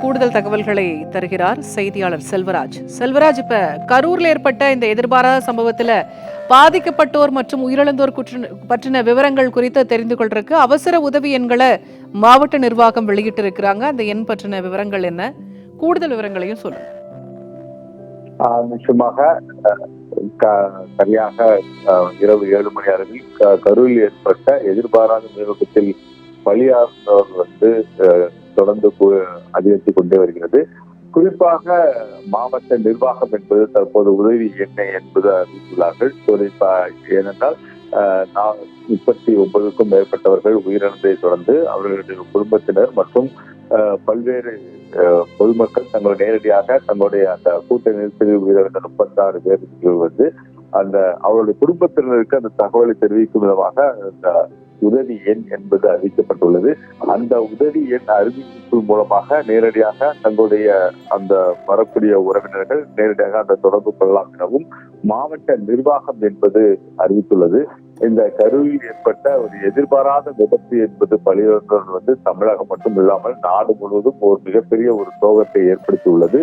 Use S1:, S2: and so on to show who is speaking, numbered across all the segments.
S1: கூடுதல் தகவல்களை தருகிறார் செய்தியாளர் செல்வராஜ். செல்வராஜ், இப்ப கரூர்ல ஏற்பட்ட இந்த எதிர்பாராத சம்பவத்துல பாதிக்கப்பட்டோர் மற்றும் உயிரிழந்தோர் பற்றின விவரங்கள் குறித்து தெரிந்து கொள்றதுக்கு அவசர உதவி எண்களை மாவட்ட நிர்வாகம் வெளியிட்டு இருக்கிறாங்க. அந்த எண் பற்றின விவரங்கள் என்ன, கூடுதல் விவரங்களையும் சொல்லுங்க.
S2: நிச்சயமாக சரியாக இரவு 7 மணி அளவில் கரூரில் ஏற்பட்ட எதிர்பாராத விபத்தில் பலியானவர் தொடர்ந்து அதிகரித்துக் கொண்டே வருகிறது. குறிப்பாக மாவட்ட நிர்வாகம் என்பது தற்போது உதவி என்ன என்பது அறிவித்துள்ளார்கள். ஏனென்றால் 39க்கும் மேற்பட்டவர்கள் உயிரிழந்ததை தொடர்ந்து அவர்களுடைய குடும்பத்தினர் மற்றும் பல்வேறு பொதுமக்கள் நேரடியாக தங்களுடைய அந்த கூட்ட நெரிசலில் உயிரிழந்த 36 பேர் அந்த அவருடைய குடும்பத்தினருக்கு அந்த தகவலை தெரிவிக்கும் விதமாக அந்த உதவி எண் என்பது அறிவிக்கப்பட்டுள்ளது. அந்த உதவி எண் அறிவிப்பு மூலமாக நேரடியாக தங்களுடைய அந்த வரக்கூடிய உறவினர்கள் நேரடியாக அந்த தொடர்பு கொள்ளலாம் எனவும் மாவட்ட நிர்வாகம் என்பது அறிவித்துள்ளது. இந்த கரூரில் ஏற்பட்ட ஒரு எதிர்பாராத விபத்து என்பது பலியிழந்தவர் தமிழகம் மட்டும் இல்லாமல் நாடு முழுவதும் ஒரு மிகப்பெரிய ஒரு சோகத்தை ஏற்படுத்தியுள்ளது.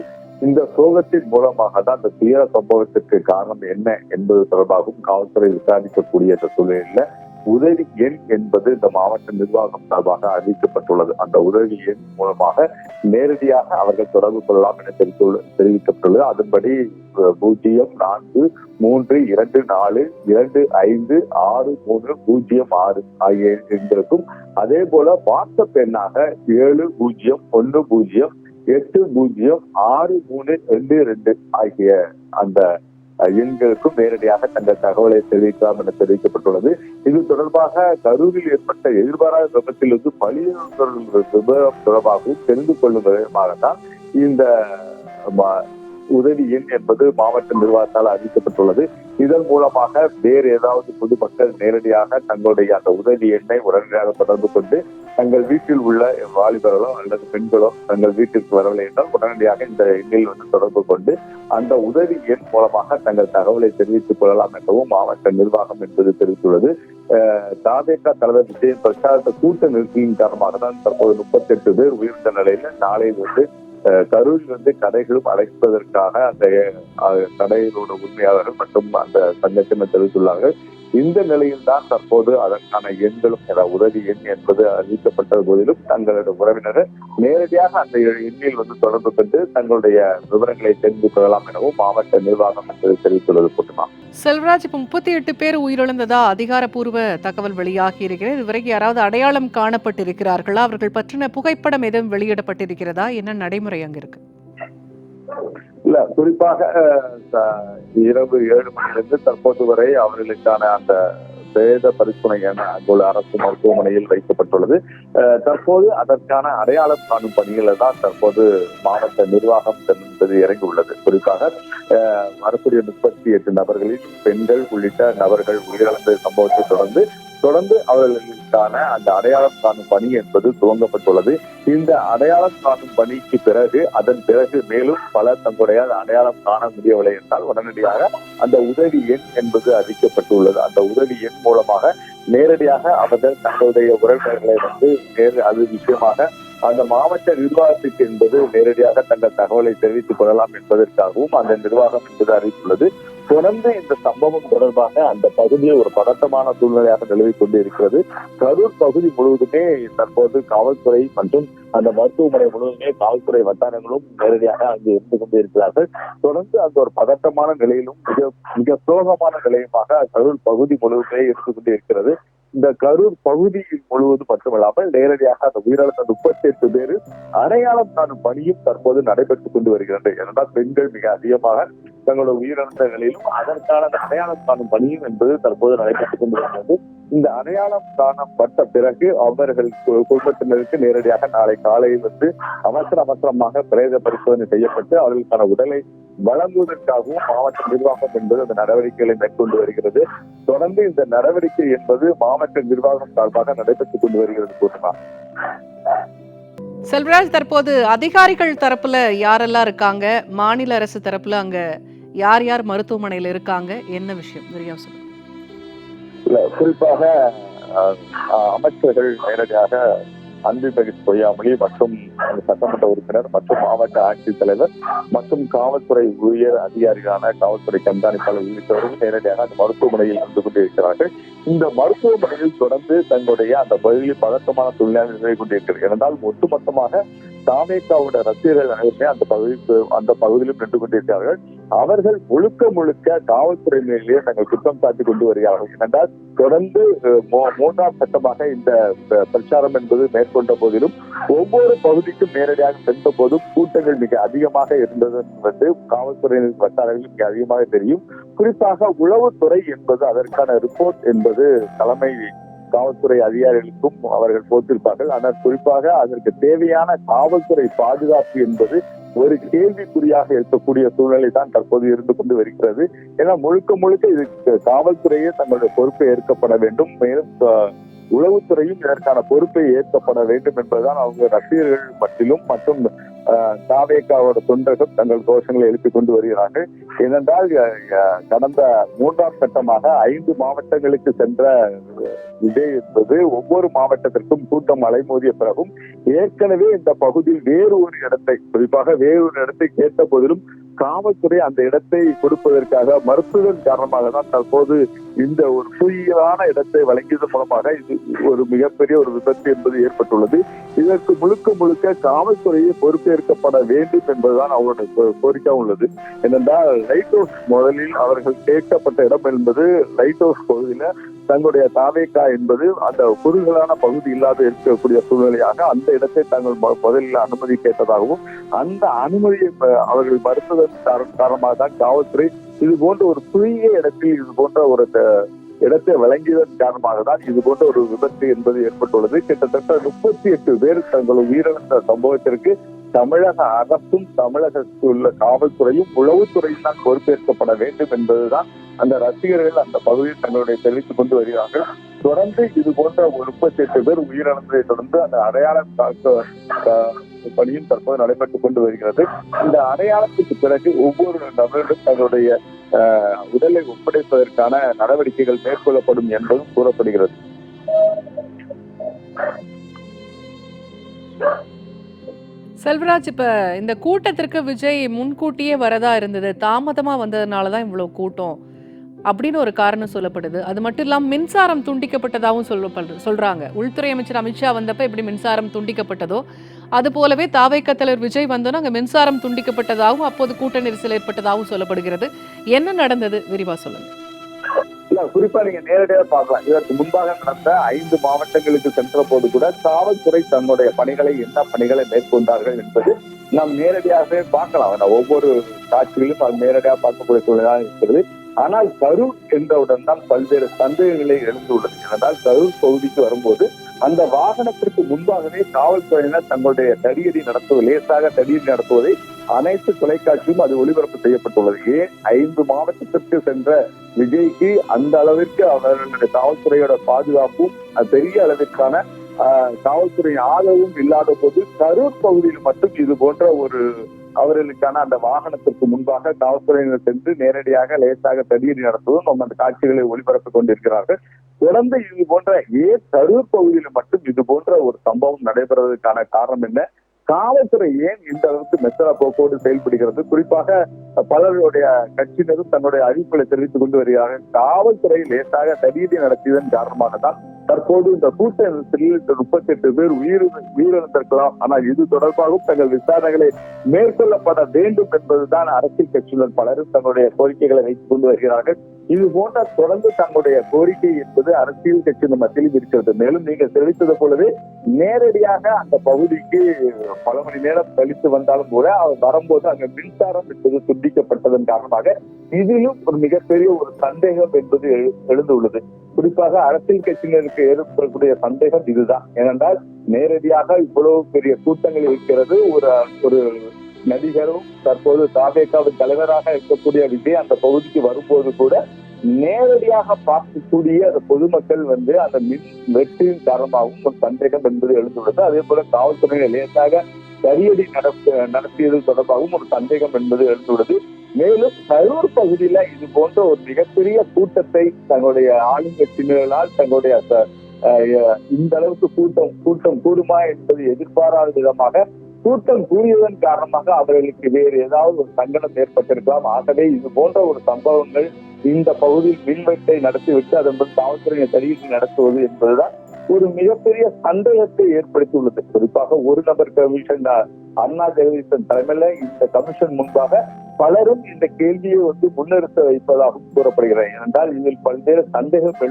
S2: இந்த சோகத்தின் மூலமாக தான் அந்த துயர சம்பவத்திற்கு காரணம் என்ன என்பது தொடர்பாகவும் காவல்துறை விசாரிக்கக்கூடிய இந்த சூழலில் உதவி எண் என்பது இந்த மாவட்ட நிர்வாகம் சார்பாக அறிவிக்கப்பட்டுள்ளது. அந்த உதவி எண் மூலமாக நேரடியாக அவர்கள் தொடர்பு கொள்ளலாம் என தெரிவிக்கப்பட்டுள்ளது. அதன்படி 0424256306 ஆகிய எண்களுக்கும் அதே போல வாட்ஸ்அப் எண்ணாக 7010806322 ஆகிய அந்த எண்களுக்கும் நேரடியாக தங்கள் தகவலை தெரிவிக்கலாம் என தெரிவிக்கப்பட்டுள்ளது. இது தொடர்பாக கரூரில் ஏற்பட்ட எதிர்பாராத விபத்திலிருந்து பலியிழந்தவர்கள் விவரம் தொடர்பாகவும் தெரிந்து கொள்ளும் விதமாகத்தான் இந்த உதவி எண் என்பது மாவட்ட நிர்வாகத்தால் அறிவிக்கப்பட்டுள்ளது. இதன் மூலமாக வேறு ஏதாவது பொதுமக்கள் நேரடியாக தங்களுடைய அந்த உதவி எண்ணை உடனடியாக தொடர்பு கொண்டு தங்கள் வீட்டில் உள்ள வாலிபர்களோ அல்லது பெண்களோ தங்கள் வீட்டிற்கு வரவில்லை என்றால் உடனடியாக இந்த எண்ணில் தொடர்பு கொண்டு அந்த உதவி எண் மூலமாக தங்கள் தகவலை தெரிவித்துக் கொள்ளலாம் எனவும் மாவட்ட நிர்வாகம் என்பது தெரிவித்துள்ளது. தாவேகா தலைவர் விஜயன் பிரச்சாரத்தை கூட்ட நெருக்கடியின் காரணமாக தான் தற்போது 38 பேர் உயிரிழந்த நிலையில நாளை கரூரில் கடைகளும் அடைப்பதற்காக அந்த கடைகளோட உரிமையாளர்கள் மற்றும் அந்த சங்கத்தினர் தெரிவித்துள்ளார்கள். இந்த நிலையில் தான் தற்போது அதற்கான எண்களும் உதவி எண் என்பது அறிவிக்கப்பட்ட போதிலும் தங்களுடைய உறவினர்கள் நேரடியாக அந்த எண்ணில் தொடர்பு கொண்டு தங்களுடைய விவரங்களை தெரிந்து கொள்ளலாம் எனவும் மாவட்ட நிர்வாகம் என்பது தெரிவித்துள்ளது. போட்டுமா
S1: செல்வராஜ், இப்ப 38 பேர் உயிரிழந்ததா அதிகாரப்பூர்வ தகவல் வெளியாகி இருக்கிறது. இதுவரைக்கும் யாராவது அடையாளம் காணப்பட்டிருக்கிறார்களா? அவர்கள் பற்றின புகைப்படம் எதுவும் வெளியிடப்பட்டிருக்கிறதா? என்ன நடைமுறை அங்க இருக்கு?
S2: இல்ல, குறிப்பாக இரவு 7 மணியிலிருந்து தற்போது வரை அவர்களுக்கான அந்த பிரேத பரிசோதனை என அங்குள்ள அரசு மருத்துவமனையில் வைக்கப்பட்டுள்ளது. தற்போது அதற்கான அடையாளம் காணும் பணிகளை தான் தற்போது மாவட்ட நிர்வாகம் என்பது இறங்கியுள்ளது. குறிப்பாக வரக்கூடிய 38 நபர்களில் பெண்கள் உள்ளிட்ட நபர்கள் உயிரிழந்த சம்பவத்தை தொடர்ந்து அவர்களுக்கான அந்த அடையாளம் காணும் பணி என்பது துவங்கப்பட்டுள்ளது. இந்த அடையாளம் காணும் பணிக்கு அதன் பிறகு மேலும் பலர் தங்களுடைய அடையாளம் காண முடியவில்லை என்றால் உடனடியாக அந்த உதவி எண் என்பது அறிவிக்கப்பட்டுள்ளது. அந்த உதவி எண் மூலமாக நேரடியாக அவர்கள் தங்களுடைய உறவினர்களை அது விஷயமாக அந்த மாவட்ட நிர்வாகத்துக்கு என்பது நேரடியாக தங்கள் தகவலை தெரிவித்துக் கொள்ளலாம் என்பதற்காகவும் அந்த நிர்வாகம் என்பது அறிவித்துள்ளது. தொடர்ந்து இந்த சம்பவம் தொடர்பாக அந்த பகுதியில் ஒரு பதட்டமான சூழ்நிலையாக நிலவிக் கொண்டு இருக்கிறது. கரூர் பகுதி முழுவதுமே தற்போது காவல்துறை மற்றும் அந்த மருத்துவமனை முழுவதுமே காவல்துறை வட்டாரங்களும் நேரடியாக அங்கு இருந்து கொண்டு இருக்கிறார்கள். தொடர்ந்து அந்த ஒரு பதட்டமான நிலையிலும் மிக சோகமான நிலையுமாக கரூர் பகுதி முழுவதுமே இருந்து கொண்டு இருக்கிறது. இந்த கரூர் பகுதி முழுவதும் மட்டுமல்லாமல் நேரடியாக அந்த உயிரிழந்த 38 பேர் அடையாளம் காணும் பணியும் தற்போது நடைபெற்றுக் கொண்டு வருகிறது. ஏனென்றால் பெண்கள் மிக அதிகமாக தங்களோட உயிரிழந்த நிலையிலும் அதற்கான அடையாளம் காணும் பணியும் என்பது தற்போது நடைபெற்றுக் கொண்டு வருகிறது. இந்த அடையாளம் காணப்பட்ட பிறகு அவர்கள் குடும்பத்தினருக்கு நேரடியாக நாளை காலையில் அவசரமாக பிரேத பரிசோதனை செய்யப்பட்டு அவர்களுக்கான உடலை வழங்குவதற்காகவும் மாவட்ட நிர்வாகம் என்பது அந்த நடவடிக்கைகளை மேற்கொண்டு வருகிறது. தொடர்ந்து இந்த நடவடிக்கை என்பது மாவட்ட நிர்வாகம் சார்பாக நடைபெற்றுக் கொண்டு வருகிறது. கூட்டமா
S1: செல்வராஜ், தற்போது அதிகாரிகள் தரப்புல யாரெல்லாம் இருக்காங்க? மாநில அரசு தரப்புல அங்க யார் யார் மருத்துவமனையில இருக்காங்க? என்ன விஷயம் விரியா சொல்லுங்க.
S2: குறிப்பாக அமைச்சர்கள் நேரடியாக அன்பு மகேஷ் பொய்யாமொழி மற்றும் சட்டமன்ற உறுப்பினர் மற்றும் மாவட்ட ஆட்சித்தலைவர் மற்றும் காவல்துறை உயர் அதிகாரிகளான காவல்துறை கண்காணிப்பாளர் உள்ளிட்டவர்கள் நேரடியாக அந்த மருத்துவமனையில் இருந்து கொண்டிருக்கிறார்கள். இந்த மருத்துவமனையில் தொடர்ந்து தங்களுடைய அந்த பகுதியில் பதற்றமான சூழ்நிலை நிலவி கொண்டிருக்கிறது. ஏனென்றால் ஒட்டுமொத்தமாக தாவேகாவோட ரசிகர்கள் அனைவருமே அந்த பகுதியிலும் நின்று கொண்டிருக்கிறார்கள். அவர்கள் முழுக்க காவல்துறை மேலேயே தங்கள் குற்றம் சாட்டி கொண்டு வருகிறார்கள். ஏனென்றால் தொடர்ந்து மூன்றாம் கட்டமாக இந்த பிரச்சாரம் என்பது மேற்கொண்ட போதிலும் ஒவ்வொரு பகுதிக்கும் நேரடியாக சென்ற போதும் கூட்டங்கள் மிக அதிகமாக இருந்தது என்பது காவல்துறையினர் வட்டாரங்களில் மிக அதிகமாக தெரியும். குறிப்பாக உளவுத்துறை என்பது அதற்கான ரிப்போர்ட் என்பது தலைமை காவல்துறை அதிகாரிகளுக்கும் அவர்கள் போட்டிருப்பார்கள். ஆனால் குறிப்பாக அதற்கு தேவையான காவல்துறை பாதுகாப்பு என்பது ஒரு கேள்விக்குறியாக இருக்கக்கூடிய சூழ்நிலை தான் தற்போது இருந்து கொண்டு வருகிறது. ஏன்னா முழுக்க இது காவல்துறையே தங்களுடைய பொறுப்பை ஏற்கப்பட வேண்டும். மேலும் உளவுத்துறையும் இதற்கான பொறுப்பை ஏற்கப்பட வேண்டும் என்பதுதான் அவங்க ரசிகர்கள் மட்டிலும் மற்றும் தாவேகாவோட தொண்டர்கள் தங்கள் கோஷங்களை எழுப்பிக் கொண்டு வருகிறார்கள். ஏனென்றால் கடந்த மூன்றாம் கட்டமாக 5 மாவட்டங்களுக்கு சென்ற விஜய் என்பது ஒவ்வொரு மாவட்டத்திற்கும் கூட்டம் அலைமோதிய பிறகும் ஏற்கனவே இந்த பகுதியில் வேறு ஒரு இடத்தை கேட்ட போதிலும் காவல்துறை அந்த இடத்தை கொடுப்பதற்காக மறுப்பதன் காரணமாக தான் தற்போது இந்த ஒரு குறுகியதான இடத்தை வழங்கியதன் மூலமாக இது ஒரு மிகப்பெரிய ஒரு விபத்து என்பது ஏற்பட்டுள்ளது. இதற்கு முழுக்க காவல்துறையை பொறுப்பேற்கப்பட வேண்டும் என்பதுதான் அவருடைய கோரிக்கை உள்ளது. ஏனென்றால் லைட் ஹவுஸ் முதலில் அவர்கள் கேட்கப்பட்ட இடம் என்பது லைட் ஹவுஸ் பகுதியில தங்களுடைய தாவேகா என்பது அந்த குறுகலான பகுதி இல்லாத இருக்கக்கூடிய சூழ்நிலையாக அந்த இடத்தை தாங்கள் முதலில் அனுமதி கேட்டதாகவும் அந்த அனுமதியை அவர்கள் மறுத்ததன் காரணமாக தான் காவல்துறை இது போன்ற ஒரு குறுகிய இடத்தில் இது போன்ற ஒரு இடத்தை வழங்கியதன் காரணமாக தான் இது போன்ற ஒரு விபத்து என்பது ஏற்பட்டுள்ளது. கிட்டத்தட்ட 38 பேர் தங்கள் உயிரிழந்த சம்பவத்திற்கு தமிழக அரசும் தமிழகத்தில் உள்ள காவல்துறையும் உளவுத்துறையும் தான் பொறுப்பேற்கப்பட வேண்டும் என்பதுதான் அந்த ரசிகர்கள் அந்த பகுதியில் தங்களுடைய தெரிவித்துக் கொண்டு வருகிறார்கள். தொடர்ந்து இது போன்ற ஒரு 38 பேர் உயிரிழந்ததை தொடர்ந்து அந்த அடையாளம் பணியும் தற்போது நடைபெற்றுக் கொண்டு வருகிறது. இந்த அடையாளத்துக்கு பிறகு ஒவ்வொரு நபர்களும் தங்களுடைய உடலை ஒப்படைப்பதற்கான நடவடிக்கைகள் மேற்கொள்ளப்படும் என்பதும் கூறப்படுகிறது.
S1: செல்வராஜ், இப்ப இந்த கூட்டத்திற்கு விஜய் முன்கூட்டியே வரதா இருந்தது, தாமதமா வந்ததுனாலதான் இவ்வளவு கூட்டம் அப்படின்னு ஒரு காரணம் சொல்லப்படுது. அது மட்டும் இல்லாம மின்சாரம் துண்டிக்கப்பட்டதாகவும் சொல்றாங்க. உள்துறை அமைச்சர் அமித்ஷா வந்தப்ப எப்படி மின்சாரம் துண்டிக்கப்பட்டதோ அது போலவே தாவேகா தலைவர் விஜய் வந்தோன்னா அங்க மின்சாரம் துண்டிக்கப்பட்டதாகவும் அப்போது கூட்ட நெரிசல் ஏற்பட்டதாகவும் சொல்லப்படுகிறது. என்ன நடந்தது விரிவா சொல்லுங்க.
S2: குறிப்பா நீங்க நேரடியாக பார்க்கலாம். இதற்கு முன்பாக நடந்த 5 மாவட்டங்களுக்கு சென்ற போது கூட காவல்துறை தன்னுடைய என்ன பணிகளை மேற்கொண்டார்கள் என்பது நாம் நேரடியாகவே பார்க்கலாம். ஒவ்வொரு காட்சிகளிலும் அது நேரடியாக பார்க்கக்கூடிய சூழ்நிலையாக இருக்கிறது. ஆனால் கரூர் என்றவுடன் தான் பல்வேறு சந்தேகங்களை எழுந்துள்ளது. ஏனென்றால் கரூர் பகுதிக்கு வரும்போது அந்த வாகனத்திற்கு முன்பாகவே காவல்துறையினர் தங்களுடைய லேசாக தடியடி நடத்துவதை அனைத்து தொலைக்காட்சியும் அது ஒளிபரப்பு செய்யப்பட்டுள்ளது. ஏன் 5 மாவட்டத்திற்கு சென்ற விஜய்க்கு அந்த அளவிற்கு அவர்களுடைய காவல்துறையோட பாதுகாப்பும் பெரிய அளவிற்கான காவல்துறை ஆதரவும் இல்லாத போது கரூர் பகுதியில் மட்டும் இது போன்ற ஒரு அவர்களுக்கான அந்த வாகனத்திற்கு முன்பாக காவல்துறையினர் சென்று நேரடியாக லேசாக தடியடி நடத்துவதும் நம்ம அந்த காட்சிகளை ஒளிபரப்பிக் கொண்டிருக்கிறார்கள். தொடர்ந்து இது போன்ற கரூர் பகுதியில் மட்டும் இது போன்ற ஒரு சம்பவம் நடைபெறுவதற்கான காரணம் என்ன? காவல்துறை ஏன் இந்த அளவுக்கு மெத்தன போக்கோடு செயல்படுகிறது? குறிப்பாக பலருடைய கட்சியினரும் தன்னுடைய அறிவிப்புகளை தெரிவித்துக் கொண்டு வருகிறார்கள். காவல்துறை லேசாக தடியடி நடத்தியதன் காரணமாக தான் தற்போது இந்த கூட்ட நெரிசலில் 38 பேர் உயிரிழந்திருக்கலாம். ஆனால் இது தொடர்பாகவும் தங்கள் விசாரணைகளை மேற்கொள்ளப்பட வேண்டும் என்பதுதான் அரசியல் கட்சியினர் பலரும் தங்களுடைய கோரிக்கைகளை வைத்துக் கொண்டு வருகிறார்கள். இது போன்ற தொடர்ந்து தங்களுடைய கோரிக்கை என்பது அரசியல் கட்சியின் மத்தியில் இருக்கிறது. மேலும் நீங்கள் தெரிவித்தது போலவே நேரடியாக அந்த பகுதிக்கு பல மணி நேரம் கழித்து வந்தாலும் கூட அவர் வரும்போது அங்க மின்சாரம் என்பது துண்டிக்கப்பட்டதன் காரணமாக இதிலும் ஒரு மிகப்பெரிய ஒரு சந்தேகம் என்பது எழுந்துள்ளது. குறிப்பாக அரசியல் கட்சியினருக்கு ஏற்படக்கூடிய சந்தேகம் இதுதான். ஏனென்றால் நேரடியாக இவ்வளவு பெரிய கூட்டங்கள் இருக்கிறது. ஒரு நடிகரும் தற்போது தாவேகாவின் தலைவராக இருக்கக்கூடிய விஜய் அந்த பகுதிக்கு வரும்போது கூட நேரடியாக பார்க்கக்கூடிய அந்த பொதுமக்கள் அந்த மின் வெற்றியின் காரணமாகவும் ஒரு சந்தேகம் என்பது எழுந்துள்ளது. அதே போல காவல்துறையினர் லேசாக தடியடி நடத்தியது தொடர்பாகவும் ஒரு சந்தேகம் என்பது எழுந்துள்ளது. மேலும் கரூர் பகுதியில இது போன்ற ஒரு மிகப்பெரிய கூட்டத்தை தங்களுடைய ஆளுங்கட்சியினரால் தங்களுடைய இந்த அளவுக்கு கூட்டம் கூடுமா என்பது எதிர்பாராத விதமாக கூட்டம் கூடியதன் காரணமாக அவர்களுக்கு வேறு ஏதாவது ஒரு சங்கடம் ஏற்பட்டிருக்கலாம். ஆகவே இது போன்ற ஒரு சம்பவங்கள் இந்த பகுதியில் மின்வெட்டை நடத்திவிட்டு அதன் பின் காவல்துறையை தடியில் நடத்துவது என்பதுதான் ஒரு மிகப்பெரிய சந்தேகத்தை ஏற்படுத்தியுள்ளது. குறிப்பாக ஒரு நபர் கமிஷன் அண்ணா ஜெகதீசன் தலைமையில இந்த கமிஷன் முன்பாக பலரும் இந்த கேள்வியை முன்னிறுத்த வைப்பதாகவும் கூறப்படுகிறது. ஏனென்றால் இதில் பல்வேறு சந்தேகம்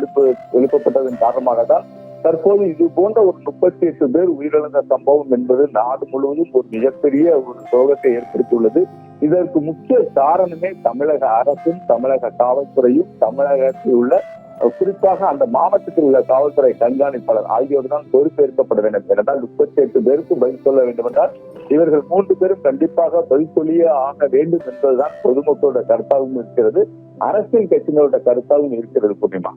S2: எழுப்பப்பட்டதன் காரணமாக தான் தற்போது இது போன்ற ஒரு 38 பேர் உயிரிழந்த சம்பவம் என்பது நாடு முழுவதும் ஒரு மிகப்பெரிய ஒரு சோகத்தை ஏற்படுத்தியுள்ளது. இதற்கு முக்கிய காரணமே தமிழக அரசும் தமிழக காவல்துறையும் தமிழகத்தில் உள்ள குறிப்பாக அந்த மாவட்டத்தில் உள்ள காவல்துறை கண்காணிப்பாளர் ஆகியோர் தான் பொறுப்பேற்கப்பட வேண்டும். என்றால் 38 பேருக்கு பதில் சொல்ல வேண்டும் என்றால் இவர்கள் 3 பேரும் கண்டிப்பாக பதில் சொல்லியே ஆக வேண்டும் என்பதுதான் பொதுமக்களோட கருத்தாகவும் இருக்கிறது, அரசியல் கட்சிகளோட கருத்தாகவும் இருக்கிறது. பூர்ணிமா.